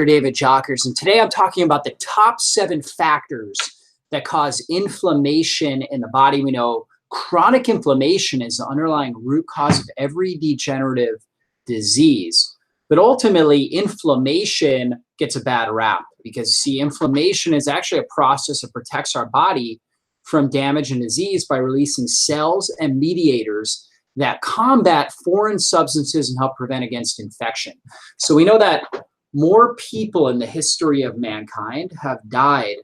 David Jockers, and today I'm talking about the top 7 factors that cause inflammation in the body. We know chronic inflammation is the underlying root cause of every degenerative disease, but ultimately inflammation gets a bad rap because, see, inflammation is actually a process that protects our body from damage and disease by releasing cells and mediators that combat foreign substances and help prevent against infection. So we know that more people in the history of mankind have died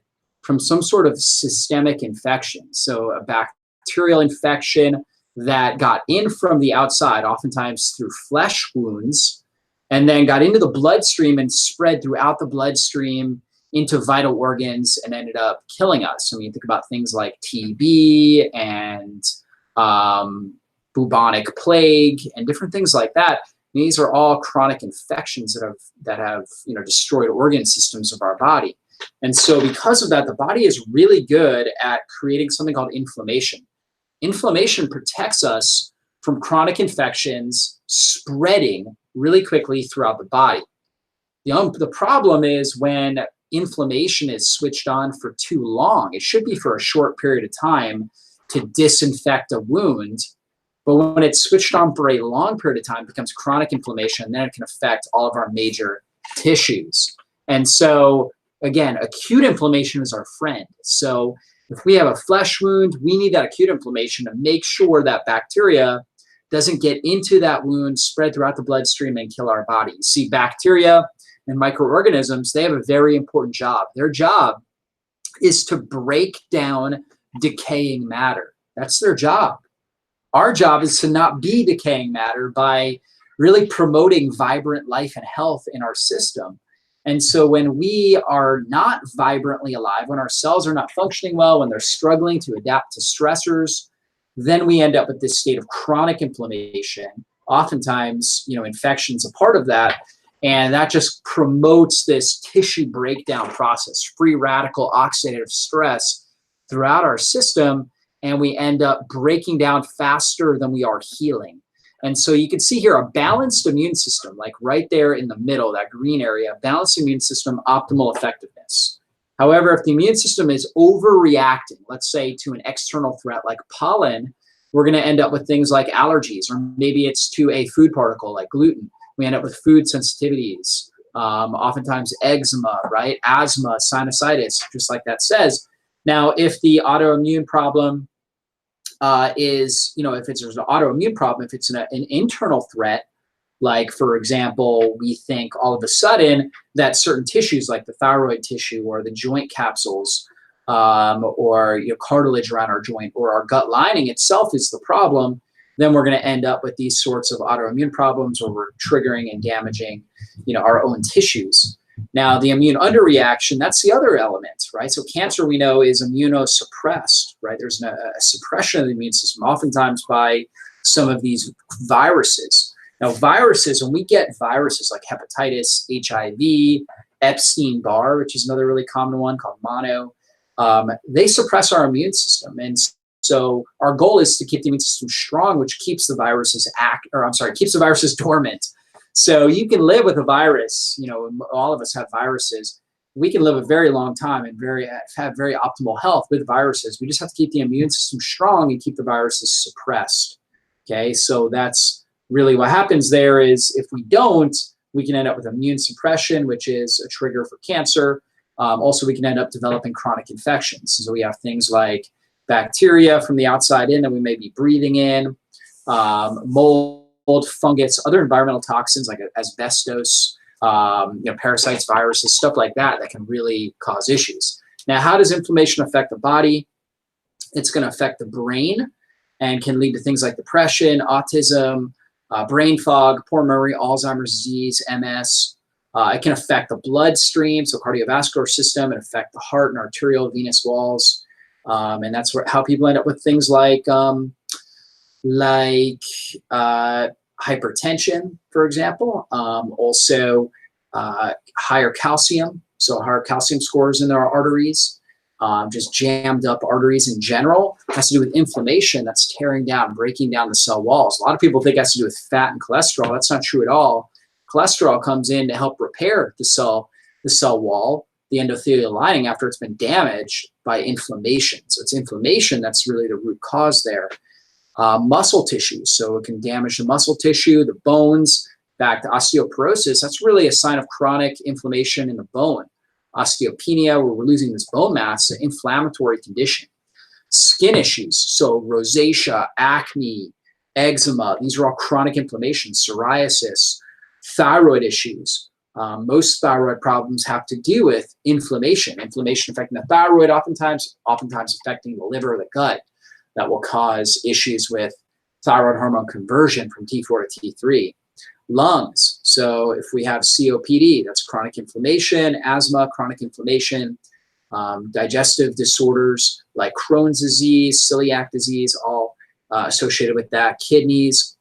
from some sort of systemic infection. So a bacterial infection that got in from the outside, oftentimes through flesh wounds, and then got into the bloodstream and spread throughout the bloodstream into vital organs and ended up killing us. So when you think about things like TB and bubonic plague and different things like that, these are all chronic infections that have destroyed organ systems of our body. And so because of that, the body is really good at creating something called inflammation. Inflammation protects us from chronic infections spreading really quickly throughout the body. The problem is when inflammation is switched on for too long. It should be for a short period of time to disinfect a wound. But when it's switched on for a long period of time, it becomes chronic inflammation, and then it can affect all of our major tissues. And so, again, acute inflammation is our friend. So if we have a flesh wound, we need that acute inflammation to make sure that bacteria doesn't get into that wound, spread throughout the bloodstream, and kill our body. You see, bacteria and microorganisms, they have a very important job. Their job is to break down decaying matter. That's their job. Our job is to not be decaying matter by really promoting vibrant life and health in our system. And so when we are not vibrantly alive, when our cells are not functioning well, when they're struggling to adapt to stressors, then we end up with this state of chronic inflammation. Oftentimes, infection's a part of that. And that just promotes this tissue breakdown process, free radical oxidative stress throughout our system. And we end up breaking down faster than we are healing. And so you can see here a balanced immune system, like right there in the middle, that green area, balanced immune system, optimal effectiveness. However, if the immune system is overreacting, let's say to an external threat like pollen, we're going to end up with things like allergies, or maybe it's to a food particle like gluten. We end up with food sensitivities, oftentimes eczema, right? Asthma, sinusitis, just like that says. Now, if the autoimmune problem is, if there's an autoimmune problem, if it's an internal threat, like, for example, we think all of a sudden that certain tissues like the thyroid tissue or the joint capsules or cartilage around our joint or our gut lining itself is the problem, then we're going to end up with these sorts of autoimmune problems where we're triggering and damaging, our own tissues. Now, the immune underreaction, that's the other element, right? So cancer, we know, is immunosuppressed, right? There's a suppression of the immune system, oftentimes by some of these viruses. Now, viruses, when we get viruses like hepatitis, HIV, Epstein-Barr, which is another really common one called mono, they suppress our immune system. And so our goal is to keep the immune system strong, which keeps the viruses keeps the viruses dormant. So you can live with a virus, all of us have viruses. We can live a very long time and have very optimal health with viruses. We just have to keep the immune system strong and keep the viruses suppressed. Okay, so that's really what happens there. Is if we don't, we can end up with immune suppression, which is a trigger for cancer. Also, we can end up developing chronic infections. So we have things like bacteria from the outside in that we may be breathing in, mold, fungus, other environmental toxins like asbestos, parasites, viruses, stuff like that can really cause issues. Now, how does inflammation affect the body? It's going to affect the brain and can lead to things like depression, autism, brain fog, poor memory, Alzheimer's disease, MS. It can affect the bloodstream, so cardiovascular system, and affect the heart and arterial venous walls. And that's how people end up with things like hypertension, for example. Also higher calcium, so higher calcium scores in our arteries. Just jammed up arteries in general has to do with inflammation that's tearing down, breaking down the cell walls. A lot of people think it has to do with fat and cholesterol. That's not true at all. Cholesterol comes in to help repair the cell the cell wall, the endothelial lining, after it's been damaged by inflammation. So it's inflammation that's really the root cause there. Muscle tissue, so it can damage the muscle tissue, the bones, back to osteoporosis. That's really a sign of chronic inflammation in the bone. Osteopenia, where we're losing this bone mass, an inflammatory condition. Skin issues, so rosacea, acne, eczema, these are all chronic inflammation. Psoriasis, thyroid issues. Most thyroid problems have to do with inflammation affecting the thyroid, oftentimes affecting the liver or the gut, that will cause issues with thyroid hormone conversion from T4 to T3. Lungs, so if we have COPD, that's chronic inflammation. Asthma, chronic inflammation. Digestive disorders like Crohn's disease, celiac disease, all associated with that. Kidneys,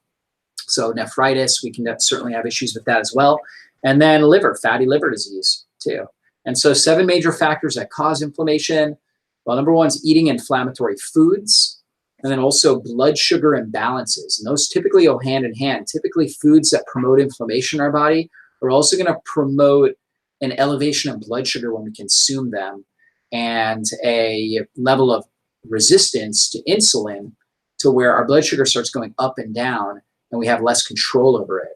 so nephritis, we can certainly have issues with that as well. And then liver, fatty liver disease too. And so 7 major factors that cause inflammation. Well, number 1 is eating inflammatory foods, and then also blood sugar imbalances. And those typically go hand in hand. Typically foods that promote inflammation in our body are also going to promote an elevation of blood sugar when we consume them, and a level of resistance to insulin, to where our blood sugar starts going up and down and we have less control over it.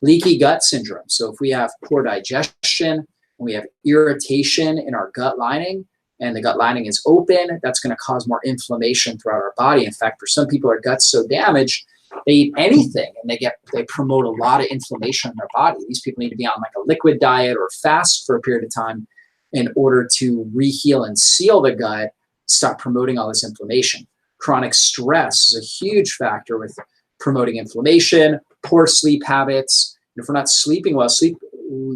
Leaky gut syndrome. So if we have poor digestion and we have irritation in our gut lining, and the gut lining is open, that's going to cause more inflammation throughout our body. In fact, for some people, our gut's so damaged, they eat anything and they promote a lot of inflammation in their body. These people need to be on like a liquid diet or fast for a period of time in order to reheal and seal the gut, stop promoting all this inflammation. Chronic stress is a huge factor with promoting inflammation. Poor sleep habits. And if we're not sleeping well,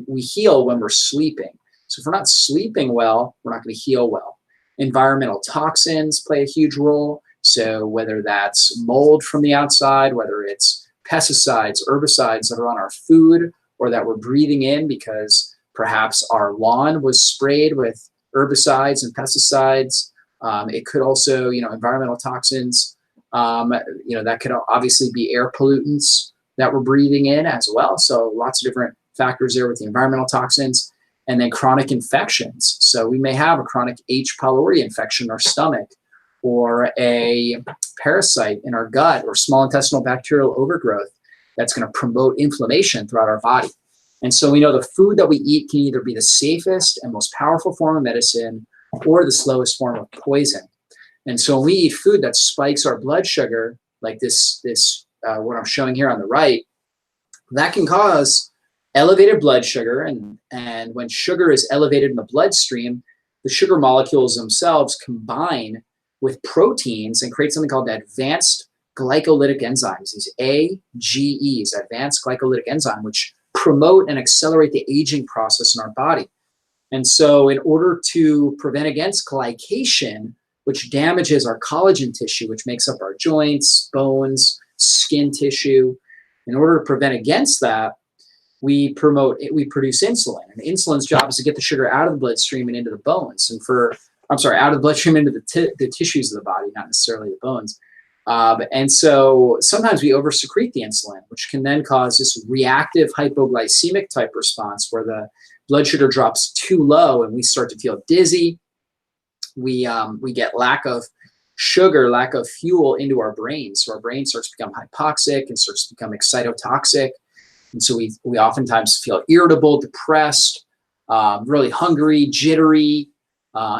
we heal when we're sleeping. So if we're not sleeping well, we're not going to heal well. Environmental toxins play a huge role. So whether that's mold from the outside, whether it's pesticides, herbicides that are on our food, or that we're breathing in because perhaps our lawn was sprayed with herbicides and pesticides. It could also, environmental toxins, that could obviously be air pollutants that we're breathing in as well. So lots of different factors there with the environmental toxins. And then chronic infections. So we may have a chronic H. pylori infection in our stomach, or a parasite in our gut, or small intestinal bacterial overgrowth that's going to promote inflammation throughout our body. And so we know the food that we eat can either be the safest and most powerful form of medicine, or the slowest form of poison. And so when we eat food that spikes our blood sugar, like this what I'm showing here on the right, that can cause elevated blood sugar. And when sugar is elevated in the bloodstream, the sugar molecules themselves combine with proteins and create something called advanced glycolytic enzymes, these AGEs, advanced glycolytic enzyme, which promote and accelerate the aging process in our body. And so in order to prevent against glycation, which damages our collagen tissue, which makes up our joints, bones, skin tissue, in order to prevent against that, we produce insulin. And insulin's job is to get the sugar out of the bloodstream and into the bones, out of the bloodstream into the tissues of the body, not necessarily the bones. And so sometimes we oversecrete the insulin, which can then cause this reactive hypoglycemic type response, where the blood sugar drops too low and we start to feel dizzy. We get lack of sugar, lack of fuel into our brain. So our brain starts to become hypoxic and starts to become excitotoxic. And so we oftentimes feel irritable, depressed, really hungry, jittery,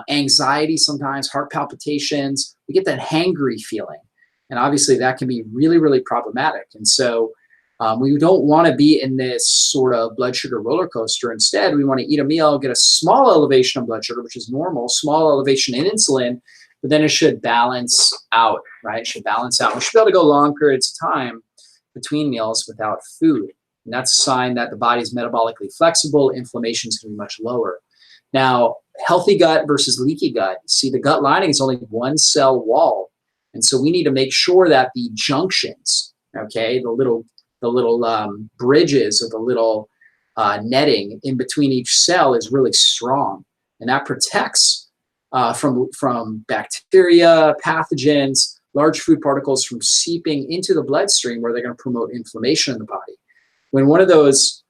anxiety sometimes, heart palpitations. We get that hangry feeling. And obviously that can be really, really problematic. And so we don't want to be in this sort of blood sugar roller coaster. Instead, we want to eat a meal, get a small elevation of blood sugar, which is normal, small elevation in insulin, but then it should balance out, right? It should balance out. We should be able to go long periods of time between meals without food. And that's a sign that the body is metabolically flexible. Inflammation is going to be much lower. Now, healthy gut versus leaky gut. See, the gut lining is only one cell wall. And so we need to make sure that the junctions, okay, the little bridges, or the little netting in between each cell is really strong. And that protects from bacteria, pathogens, large food particles from seeping into the bloodstream, where they're going to promote inflammation in the body. When one of those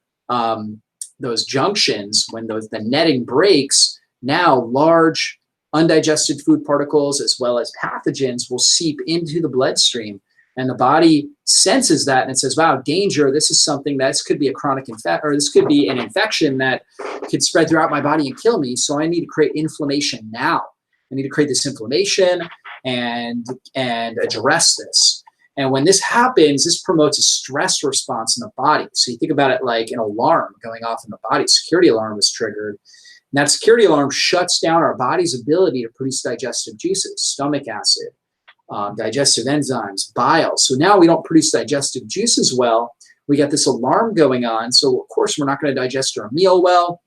those junctions, when the netting breaks, now large undigested food particles as well as pathogens will seep into the bloodstream, and the body senses that and it says, wow, danger, this is something, this could be a chronic infection, or this could be an infection that could spread throughout my body and kill me, so I need to create inflammation now. I need to create this inflammation and address this. And when this happens, this promotes a stress response in the body. So you think about it like an alarm going off in the body. Security alarm is triggered. And that security alarm shuts down our body's ability to produce digestive juices, stomach acid, digestive enzymes, bile. So now we don't produce digestive juices well. We got this alarm going on. So of course we're not going to digest our meal well.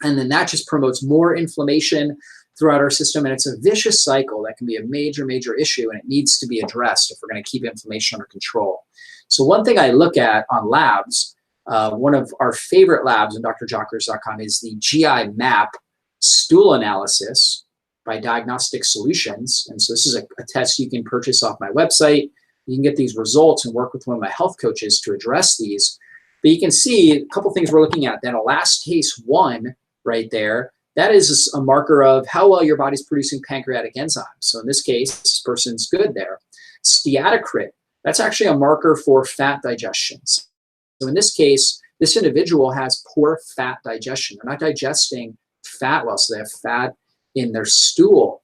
And then that just promotes more inflammation throughout our system. And it's a vicious cycle that can be a major, major issue, and it needs to be addressed if we're going to keep inflammation under control. So one thing I look at on labs, one of our favorite labs on drjockers.com is the GI MAP Stool Analysis by Diagnostic Solutions. And so this is a test you can purchase off my website. You can get these results and work with one of my health coaches to address these. But you can see a couple things we're looking at. That elastase 1 right there, that is a marker of how well your body's producing pancreatic enzymes. So in this case, this person's good there. Steatocrit, that's actually a marker for fat digestion. So in this case, this individual has poor fat digestion. They're not digesting fat well, so they have fat in their stool.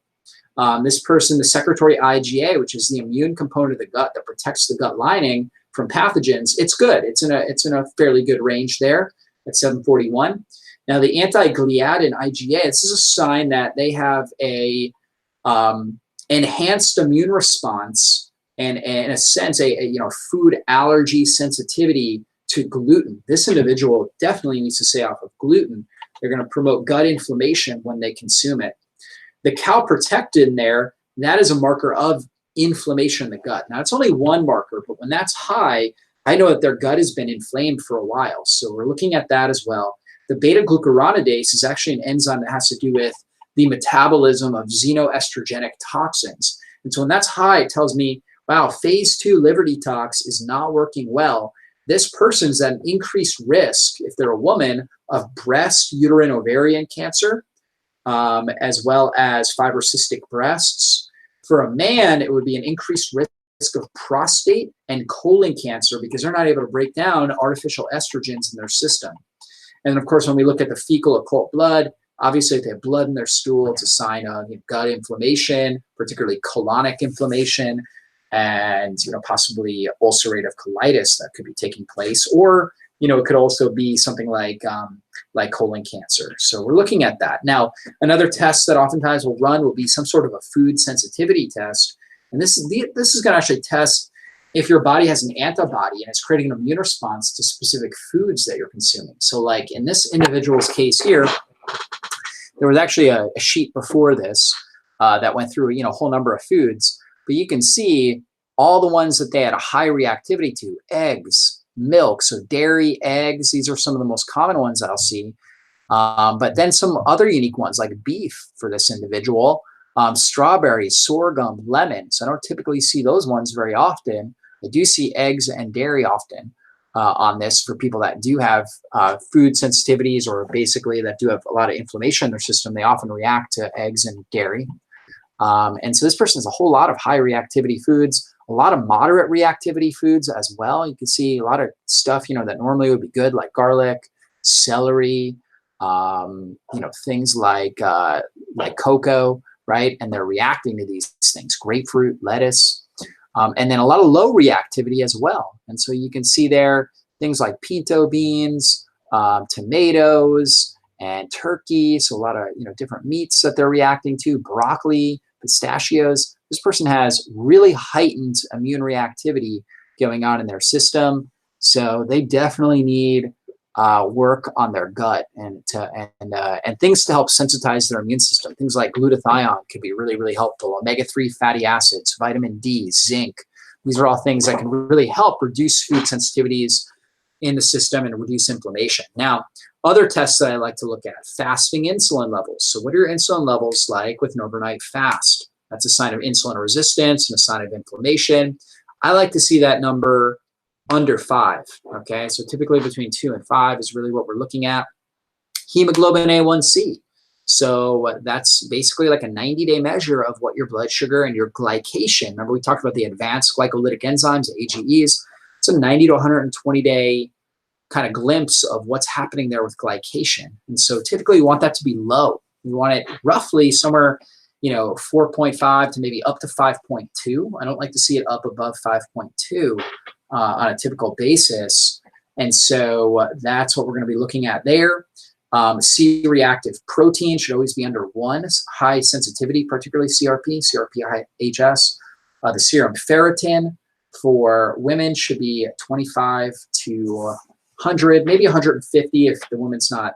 This person, the secretory IgA, which is the immune component of the gut that protects the gut lining from pathogens, it's good. It's in a fairly good range there at 741. Now the anti-gliadin IgA, this is a sign that they have a enhanced immune response and in a sense a food allergy sensitivity to gluten. This individual definitely needs to stay off of gluten. They're going to promote gut inflammation when they consume it. The calprotectin there, that is a marker of inflammation in the gut. Now it's only one marker, but when that's high, I know that their gut has been inflamed for a while. So we're looking at that as well. The beta-glucuronidase is actually an enzyme that has to do with the metabolism of xenoestrogenic toxins. And so when that's high, it tells me, wow, phase 2 liver detox is not working well. This person's at an increased risk, if they're a woman, of breast, uterine, ovarian cancer, as well as fibrocystic breasts. For a man, it would be an increased risk of prostate and colon cancer because they're not able to break down artificial estrogens in their system. And of course, when we look at the fecal occult blood, obviously if they have blood in their stool, it's a sign of gut inflammation, particularly colonic inflammation, and possibly ulcerative colitis that could be taking place, or it could also be something like colon cancer. So we're looking at that. Now, another test that oftentimes we'll run will be some sort of a food sensitivity test, and this is going to actually test if your body has an antibody and it's creating an immune response to specific foods that you're consuming. So like in this individual's case here, there was actually a sheet before this that went through a whole number of foods, but you can see all the ones that they had a high reactivity to: eggs, milk, so dairy, eggs. These are some of the most common ones that I'll see. But then some other unique ones like beef for this individual, strawberries, sorghum, lemon. So I don't typically see those ones very often. I do see eggs and dairy often on this for people that do have food sensitivities, or basically that do have a lot of inflammation in their system. They often react to eggs and dairy. And so this person has a whole lot of high reactivity foods, a lot of moderate reactivity foods as well. You can see a lot of stuff, that normally would be good, like garlic, celery, things like cocoa, right? And they're reacting to these things: grapefruit, lettuce, and then a lot of low reactivity as well. And so you can see there things like pinto beans, tomatoes, and turkey. So a lot of different meats that they're reacting to, broccoli, pistachios. This person has really heightened immune reactivity going on in their system. So they definitely need work on their gut and things to help sensitize their immune system. Things like glutathione could be really, really helpful. Omega-3 fatty acids, vitamin D, zinc. These are all things that can really help reduce food sensitivities in the system and reduce inflammation. Now, other tests that I like to look at: fasting insulin levels. So what are your insulin levels like with an overnight fast? That's a sign of insulin resistance and a sign of inflammation. I like to see that number under 5. Okay, so typically between 2 and 5 is really what we're looking at. Hemoglobin A1C. So that's basically like a 90-day measure of what your blood sugar and your glycation. Remember, we talked about the advanced glycolytic enzymes, AGEs. It's a 90 to 120-day kind of glimpse of what's happening there with glycation. And so typically you want that to be low. You want it roughly somewhere, 4.5 to maybe up to 5.2. I don't like to see it up above 5.2 on a typical basis. And so that's what we're going to be looking at there. C-reactive protein should always be under 1. High sensitivity, particularly CRP, CRP-HS. The serum ferritin for women should be 25 to 100, maybe 150 if the woman's not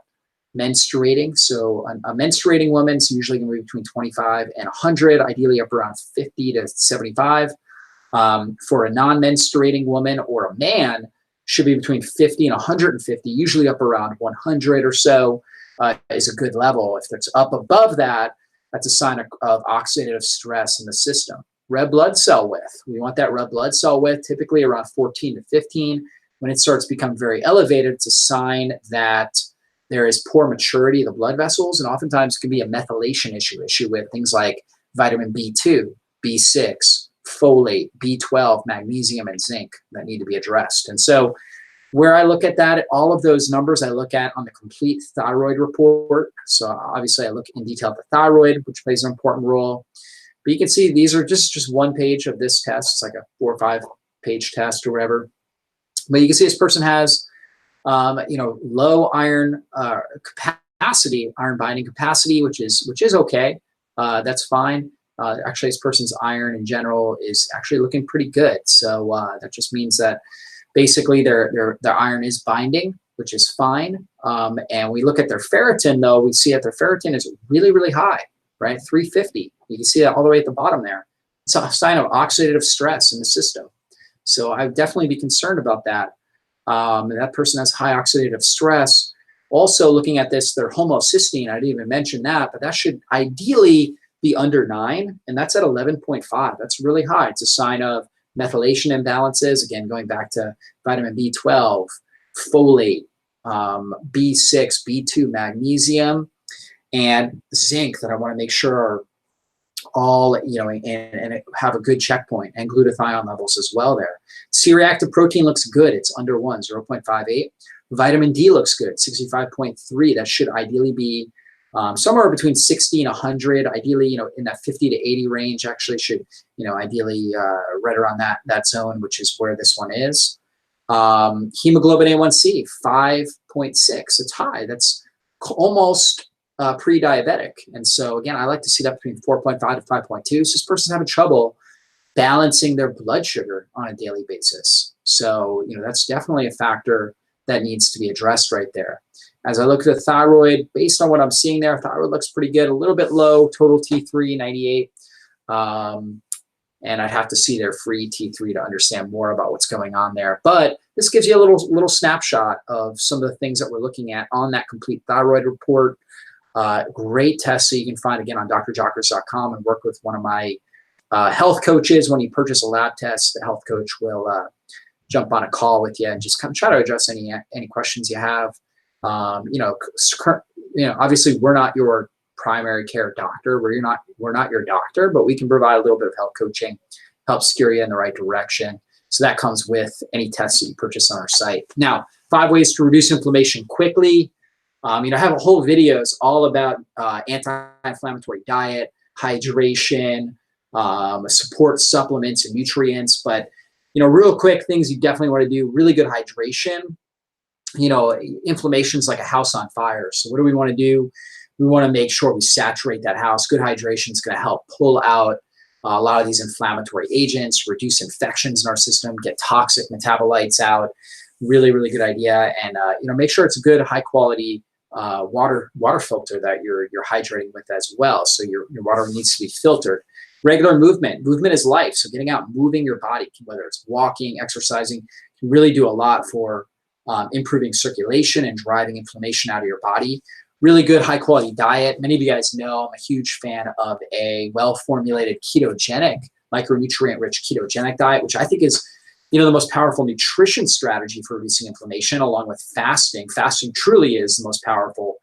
menstruating. So a menstruating woman's usually going to be between 25 and 100, ideally up around 50 to 75. For a non-menstruating woman or a man, should be between 50 and 150, usually up around 100 or so is a good level. If it's up above that, that's a sign of oxidative stress in the system. Red blood cell width. We want that red blood cell width typically around 14 to 15. When it starts to become very elevated, it's a sign that there is poor maturity of the blood vessels, and oftentimes it can be a methylation issue with things like vitamin B2, B6, folate, B12, magnesium, and zinc that need to be addressed. And so where I look at that, all of those numbers I look at on the complete thyroid report. So obviously I look in detail at the thyroid, which plays an important role. But you can see these are just one page of this test. It's like a 4 or 5 page test or whatever. But you can see this person has, low iron capacity, iron binding capacity, which is okay. That's fine. Actually, this person's iron in general is actually looking pretty good. So that just means that basically their iron is binding, which is fine. And we look at their ferritin, though, we see that their ferritin is really, really high, right? 350. You can see that all the way at the bottom there. It's a sign of oxidative stress in the system. So I would definitely be concerned about that. That person has high oxidative stress. Also looking at this, their homocysteine, I didn't even mention that, but that should ideally be under 9, and that's at 11.5. That's really high. It's a sign of methylation imbalances. Again, going back to vitamin B12, folate, B6, B2, magnesium, and zinc that I want to make sure are all, and have a good checkpoint, and glutathione levels as well there. C-reactive protein looks good. It's under 1, 0.58. Vitamin D looks good, 65.3. That should ideally be somewhere between 60 and 100, ideally, in that 50 to 80 range. Actually should, ideally right around that zone, which is where this one is. Hemoglobin A1C, 5.6. It's high. That's almost pre-diabetic. And so again, I like to see that between 4.5 to 5.2. So this person's having trouble balancing their blood sugar on a daily basis. So, that's definitely a factor that needs to be addressed right there. As I look at the thyroid, based on what I'm seeing there, thyroid looks pretty good, a little bit low, total T3, 98. And I'd have to see their free T3 to understand more about what's going on there. But this gives you a little snapshot of some of the things that we're looking at on that complete thyroid report. Great test, so you can find, again, on drjockers.com and work with one of my health coaches. When you purchase a lab test, the health coach will jump on a call with you and just kind of try to address any questions you have. Obviously we're not your primary care doctor. We're not your doctor, but we can provide a little bit of health coaching, help steer you in the right direction. So that comes with any tests that you purchase on our site. Now, 5 ways to reduce inflammation quickly. I have whole videos all about anti-inflammatory diet, hydration, support supplements and nutrients. But, real quick things you definitely want to do: really good hydration. Inflammation's like a house on fire. So what do we want to do? We want to make sure we saturate that house. Good hydration is going to help pull out a lot of these inflammatory agents, reduce infections in our system, get toxic metabolites out. Really, really good idea. And make sure it's a good, high quality water filter that you're hydrating with as well. So your water needs to be filtered. Regular movement. Movement is life. So getting out, moving your body, whether it's walking, exercising, can really do a lot for improving circulation and driving inflammation out of your body. Really good high quality diet. Many of you guys know I'm a huge fan of a well-formulated ketogenic, micronutrient rich ketogenic diet, which I think is the most powerful nutrition strategy for reducing inflammation, along with fasting. Fasting truly is the most powerful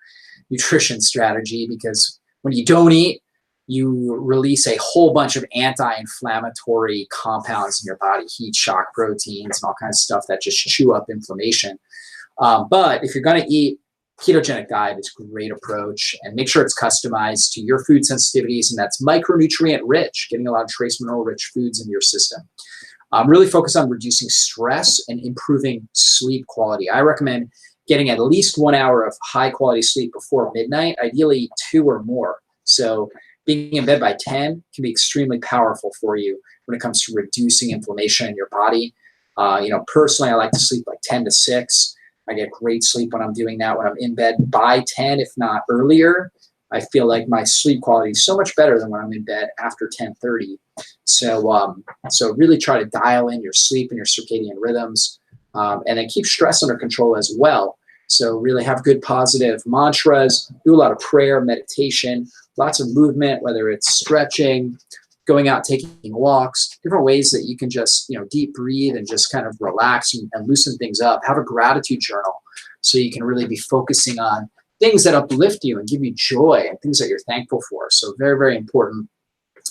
nutrition strategy, because when you don't eat, you release a whole bunch of anti-inflammatory compounds in your body, heat shock proteins and all kinds of stuff that just chew up inflammation. But if you're going to eat, ketogenic diet is a great approach, and make sure it's customized to your food sensitivities, and that's micronutrient rich, getting a lot of trace mineral rich foods into your system. Really focus on reducing stress and improving sleep quality. I recommend getting at least 1 hour of high quality sleep before midnight, ideally 2 or more. So being in bed by 10 can be extremely powerful for you when it comes to reducing inflammation in your body. Personally, I like to sleep like 10 to 6. I get great sleep when I'm doing that. When I'm in bed by 10, if not earlier, I feel like my sleep quality is so much better than when I'm in bed after 10:30. So really try to dial in your sleep and your circadian rhythms, and then keep stress under control as well. So really have good positive mantras, do a lot of prayer, meditation, lots of movement, whether it's stretching, going out, taking walks, different ways that you can just, deep breathe and just kind of relax and loosen things up. Have a gratitude journal so you can really be focusing on things that uplift you and give you joy and things that you're thankful for. So very, very important.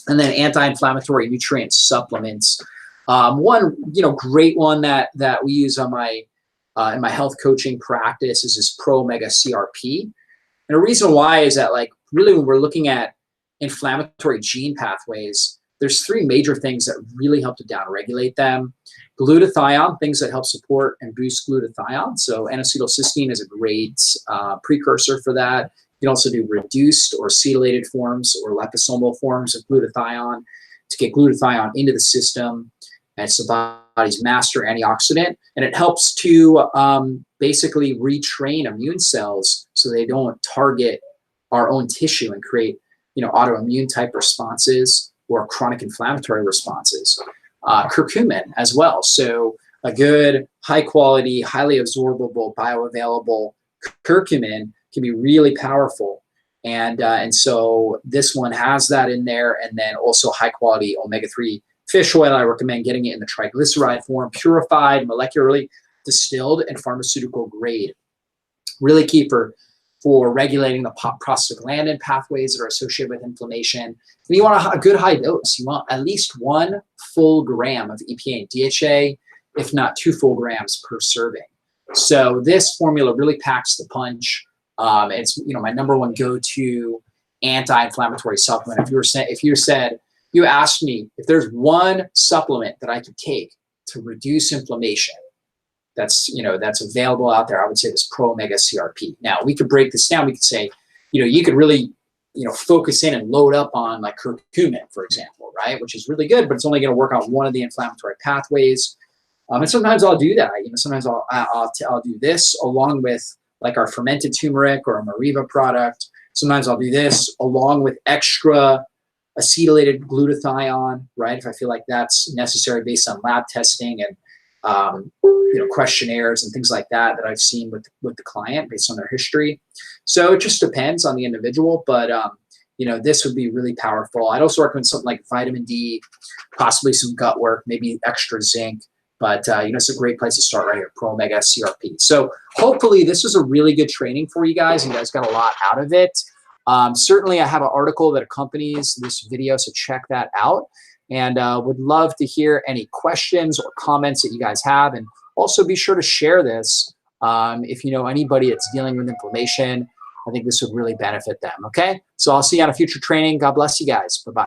And then anti-inflammatory nutrient supplements. One, great one that we use on my in my health coaching practice is this Pro Omega CRP. And the reason why is that, like, really when we're looking at inflammatory gene pathways, there's 3 major things that really help to downregulate them. Glutathione, things that help support and boost glutathione. So N-acetylcysteine is a great precursor for that. You can also do reduced or acetylated forms or liposomal forms of glutathione to get glutathione into the system. And it's the body's master antioxidant, and it helps to basically retrain immune cells so they don't target our own tissue and create autoimmune type responses or chronic inflammatory responses. Curcumin as well. So a good, high quality, highly absorbable, bioavailable curcumin can be really powerful. And so this one has that in there. And then also high quality omega-3 fish oil. I recommend getting it in the triglyceride form, purified, molecularly distilled, and pharmaceutical grade. Really key for regulating the prostaglandin pathways that are associated with inflammation. And you want a good high dose. You want at least 1 full gram of EPA and DHA, if not 2 full grams per serving. So this formula really packs the punch. It's my number 1 go-to anti-inflammatory supplement. If you asked me if there's one supplement that I could take to reduce inflammation, that's available out there, I would say this Pro Omega CRP. Now we could break this down. We could say, you could really, focus in and load up on like curcumin, for example, right? Which is really good, but it's only going to work on one of the inflammatory pathways. And sometimes I'll do that. Sometimes I'll do this along with like our fermented turmeric or a Mariva product. Sometimes I'll do this along with extra acetylated glutathione, right? If I feel like that's necessary based on lab testing and questionnaires and things like that I've seen with the client based on their history. So it just depends on the individual, but this would be really powerful. I'd also recommend something like vitamin D, possibly some gut work, maybe extra zinc, but it's a great place to start right here, Pro Omega CRP. So hopefully this was a really good training for you guys. You guys got a lot out of it. Certainly I have an article that accompanies this video, so check that out. And would love to hear any questions or comments that you guys have. And also be sure to share this if you know anybody that's dealing with inflammation. I think this would really benefit them, okay? So I'll see you on a future training. God bless you guys. Bye-bye.